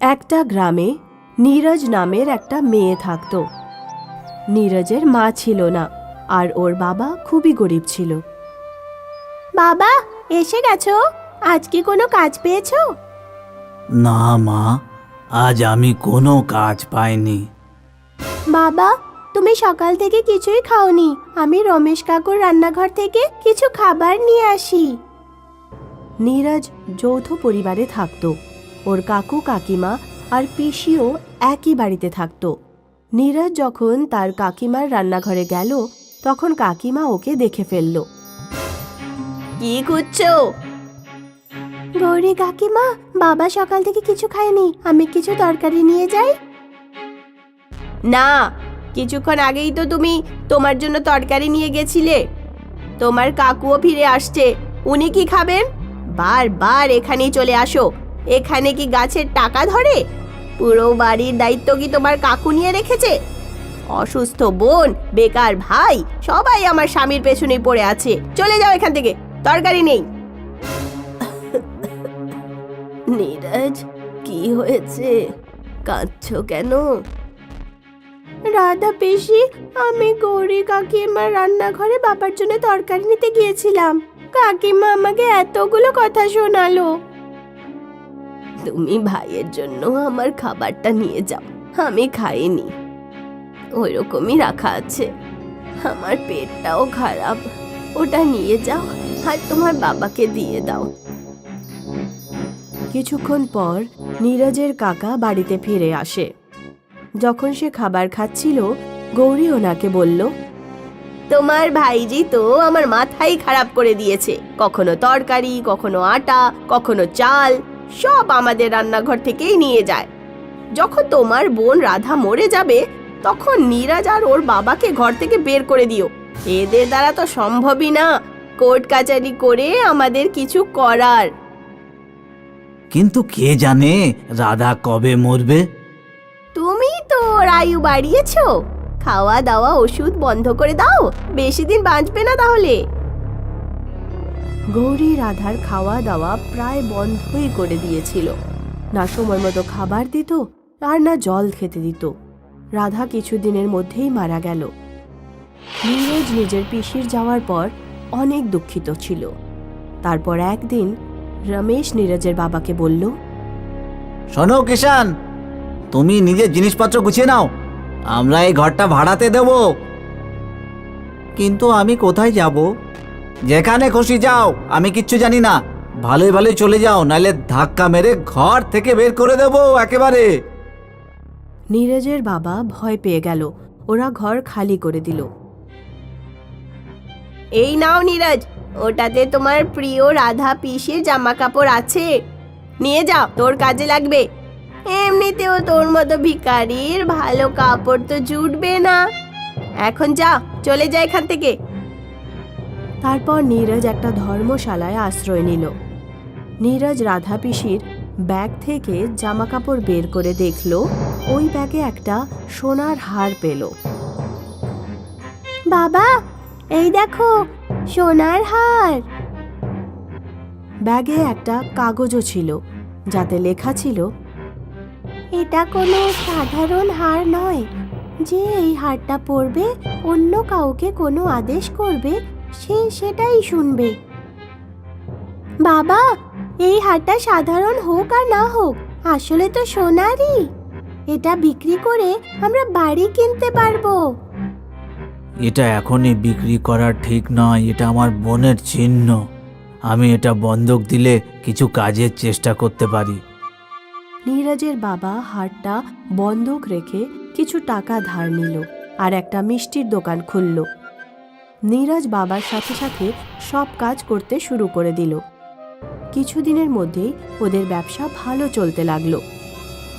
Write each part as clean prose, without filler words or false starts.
একটা গ্রামে নীরজ নামের একটা মেয়ে থাকত। নীরজের মা ছিল না, আর ওর বাবা খুবই গরিব ছিল। বাবা, এসে গেছো? আজ কি কোনো কাজ পেয়েছো? না মা, আজ আমি কোনো কাজ পাইনি। বাবা, তুমি সকাল থেকে কিছুই খাওনি। আমি রমেশ কাকুর রান্নাঘর থেকে কিছু খাবার নিয়ে আসি। নীরজ যৌথ পরিবারে থাকত। ওর কাকু কাকিমা আর পিসিও একই বাড়িতে থাকত। নীরজ যখন তার কাকিমার রান্নাঘরে গেল, তখন কাকিমা ওকে দেখে ফেলল। কি করছো? গৌরী কাকিমা, বাবা সকাল থেকে কিছু খায়নি। আমি কিছু তরকারি নিয়ে যাই? না, কিছুক্ষণ আগেই তো তুমি তোমার জন্য তরকারি নিয়ে গেছিলে। তোমার কাকুও ফিরে আসছে, উনি কি খাবেন? বারবার এখানেই চলে আসো। এখানে কি গাছের টাকা ধরে? পুরো বাড়ির দায়িত্ব কি তোমার কাকু নিয়ে রেখেছে? অসুস্থ বোন, বেকার ভাই, সবাই আমার স্বামীর পেছনেই পড়ে আছে। চলে যাও এখান থেকে, তরকারি নেই। নীরজ, কি হয়েছে? কাঁদছো কেন? রাধা পিসি, আমি গৌরী কাকিমার রান্নাঘরে বাবার জন্য তরকারি নিতে গিয়েছিলাম। কাকিমা আমাকে এতগুলো কথা শোনালো। তুমি ভাইয়ের জন্য আমার খাবারটা নিয়ে যাও। আমি খাইনি, ওই রকমই রাখা আছে। আমার পেটটাও খারাপ, ওটা নিয়ে যাও আর তোমার বাবাকে দিয়ে দাও। কিছুক্ষণ পর নীরজের কাকা বাড়িতে ফিরে আসে। যখন সে খাবার খাচ্ছিল, গৌরী ওনাকে বলল, তোমার ভাইজি তো আমার মাথাই খারাপ করে দিয়েছে। কখনো তরকারি, কখনো আটা, কখনো চাল, সব আমাদের রান্নাঘর থেকেই নিয়ে যায়। যখন তোমার বোন রাধা মরে যাবে, তখন নীরজ আর ওর বাবাকে ঘর থেকে বের করে দিও। এদের দ্বারা তো সম্ভবই না কোর্ট কাচারি করে আমাদের কিছু করার। কিন্তু কে জানে রাধা কবে মরবে? তুমি তো ওর আয়ু বাড়িয়েছো। খাওয়া দাওয়া ওষুধ বন্ধ করে দাও, বেশি দিন বাঁচবে না তাহলে। গৌরী রাধার খাওয়া দাওয়া প্রায় বন্ধই করে দিয়েছিল। না সময় মতো খাবার দিত, আর না জল খেতে দিত। রাধা কিছুদিনের মধ্যেই মারা গেল। নীরজ নিজের পিসির যাওয়ার পর অনেক দুঃখিত ছিল। তারপর একদিন রমেশ নীরজের বাবাকে বলল, শোনো কিষান, তুমি নিজের জিনিসপত্র গুছিয়ে নাও, আমরা এই ঘরটা ভাড়াতে দেব। কিন্তু আমি কোথায় যাব? যেখানে খুশি যাও, আমি কিচ্ছু জানি না। ভালোই ভালোই চলে যাও, নাহলে ধাক্কা মেরে ঘর থেকে বের করে দেব একেবারে। নীরজের বাবা ভয় পেয়ে গেল। ওরা ঘর খালি করে দিল। এই নাও নীরজ, ওটাতে তোমার প্রিয় রাধা পিসির জামা কাপড় আছে, নিয়ে যাও, তোর কাজে লাগবে। এমনিতেও তোর মতো ভিখারির ভালো কাপড় তো জুটবে না। এখন যা, চলে যা এখান থেকে। তারপর নীরজ একটা ধর্মশালায় আশ্রয় নিল। নীরজ রাধা পিসির ব্যাগ থেকে জামা কাপড় বের করে দেখল, ওই ব্যাগে একটা সোনার হার পেল। বাবা, এই দেখো সোনার হার। ব্যাগে একটা কাগজও ছিল, যাতে লেখা ছিল, এটা কোনো সাধারণ হার নয়। যে এই হারটা পরবে, অন্য কাউকে কোনো আদেশ করবে, সে সেটাই শুনবে। বাবা, এই হারটা সাধারণ হোক আর না হোক, আসলে তো সোনারই। এটা বিক্রি করে আমরা বাড়ি কিনতে পারবো। এটা এখনই বিক্রি করা ঠিক নয়, এটা আমার বোনের চিহ্ন। আমি এটা বন্ধক দিলে কিছু কাজের চেষ্টা করতে পারি। নীরজের বাবা হারটা বন্ধক রেখে কিছু টাকা ধার নিল আর একটা মিষ্টির দোকান খুলল। নীরজ বাবার সাথে সাথে সব কাজ করতে শুরু করে দিল। কিছুদিনের মধ্যেই ওদের ব্যবসা ভালো চলতে লাগলো।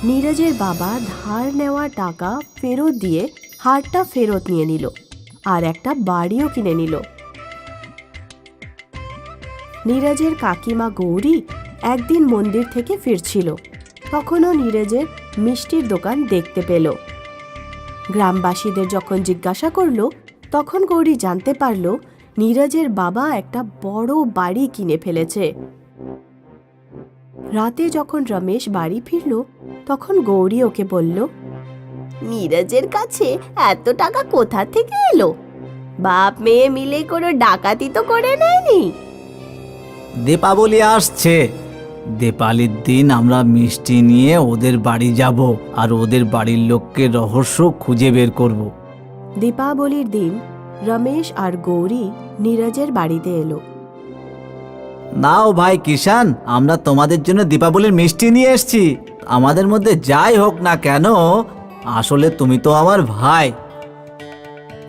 নীরজের বাবা ধার নেওয়া টাকা ফেরত দিয়ে হারটা ফেরত নিয়ে নিল আর একটা বাড়িও কিনে নিল। নীরজের কাকিমা গৌরী একদিন মন্দির থেকে ফিরছিল। তখনও নীরজের মিষ্টির দোকান দেখতে পেল। গ্রামবাসীদের যখন জিজ্ঞাসা করলো, তখন গৌরী জানতে পারল নীরজের বাবা একটা বড় বাড়ি কিনে ফেলেছে। রাতে যখন রমেশ বাড়ি ফিরল, তখন গৌরী ওকে বলল, নীরজের কাছে এত টাকা কোথা থেকে এলো? বাপ মেয়ে মিলে কোনো ডাকাতি তো করে নেয়নি। দীপাবলি আসছে, দীপাবলির দিন আমরা মিষ্টি নিয়ে ওদের বাড়ি যাব আর ওদের বাড়ির লোককে রহস্য খুঁজে বের করব। দীপাবলির দিন রমেশ আর গৌরী নীরজের বাড়িতে এলো। নাও ভাই কিষান, আমরা তোমাদের জন্য দীপাবলির মিষ্টি নিয়ে এসেছি। আমাদের মধ্যে যাই হোক না কেন, আসলে তুমি তো আমার ভাই।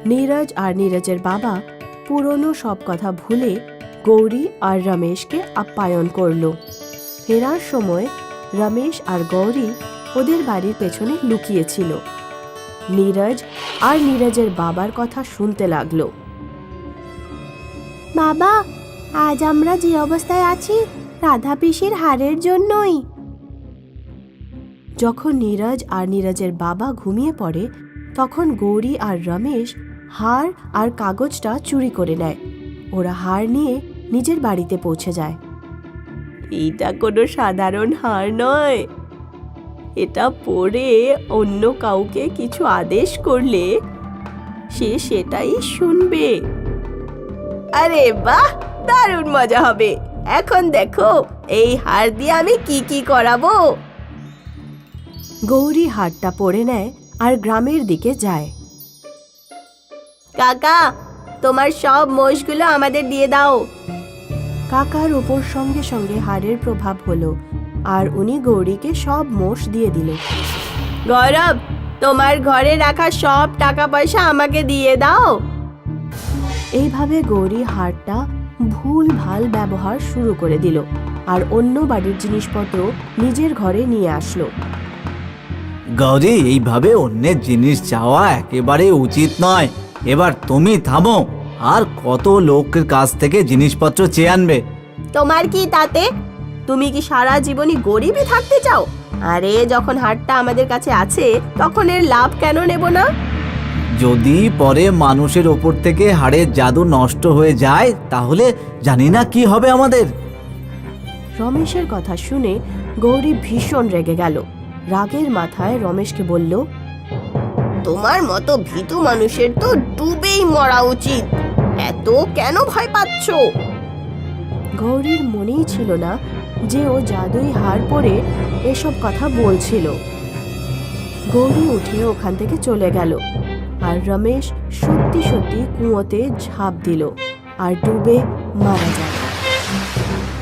নীরজ আর নীরজের বাবা পুরনো সব কথা ভুলে গৌরী আর রমেশকে আপ্যায়ন করল। ফেরার সময় রমেশ আর গৌরী ওদের বাড়ির পেছনে লুকিয়েছিল। নীরজ আর নীরজের বাবার কথা শুনতে লাগলো। বাবা, আজ আমরা যে অবস্থায় আছি রাধা পিসির হারের জন্যই। যখন নীরজ আর নীরজের বাবা ঘুমিয়ে পড়ে তখন গৌরী আর রমেশ হার আর কাগজটা চুরি করে নেয়। ওরা হার নিয়ে নিজের বাড়িতে পৌঁছে যায়। এটা কোনো সাধারণ হার নয়, এটা পরে অন্য কাউকে কিছু আদেশ করলে সে সেটাই শুনবে। আরে বাহ, দারুণ মজা হবে। এখন দেখো এই হার দিয়ে আমি কি কি করাবো। গৌরী হারটা পরে নেয় আর গ্রামের দিকে যায়। কাকা, তোমার সব মোষগুলো আমাদের দিয়ে দাও। কাকার উপর সঙ্গে সঙ্গে হারের প্রভাব হলো আর উনি গৌরীকে সব মোষ দিয়ে দিল। গৌরব, তোমার ঘরে রাখা সব টাকা পয়সা আমাকে দিয়ে দাও। এইভাবে গৌরী হারটা ভুল ভাল ব্যবহার শুরু করে দিল আর অন্য বাড়ির জিনিসপত্র নিজের ঘরে নিয়ে আসলো। গৌরী, এইভাবে অন্যের জিনিস চাওয়া একেবারে উচিত নয়। এবার তুমি থামো, আর কত লোকের কাছ থেকে জিনিসপত্র চেয়ে আনবে? তোমার কি তাতে? তুমি কি সারা জীবনই গরিবই থাকতে চাও? আরে যখন হারটা আমাদের কাছে আছে তখন এর লাভ কেন নেব না? যদি পরে মানুষের ওপর থেকে হাড়ের জাদু নষ্ট হয়ে যায় তাহলে জানি না কি হবে আমাদের। রমেশের কথা শুনে গৌরী ভীষণ রেগে গেল। রাগের মাথায় রমেশকে বলল, তোমার মতো ভীতু মানুষের তো ডুবেই মরা উচিত। এত কেন ভয় পাচ্ছ? গৌরীর মনেই ছিল না যে ও জাদুই হার পরে এসব কথা বলছিল। গৌরী উঠে ওখান থেকে চলে গেল আর রমেশ সত্যি সত্যি কুয়োতে ঝাঁপ দিল আর ডুবে মারা যায়।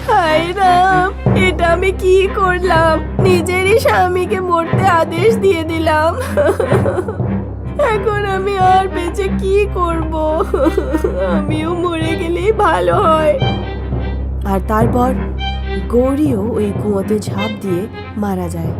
হায় রাম, এটা আমি কি করলাম? নিজেরই স্বামীকে মরতে আদেশ দিয়ে দিলাম। এখন আমি আর বেঁচে কি করব? আমিও মরে গেলেই ভালো হয়। আর তারপর গৌরীও ওই কুয়োতে ঝাঁপ দিয়ে মারা যায়।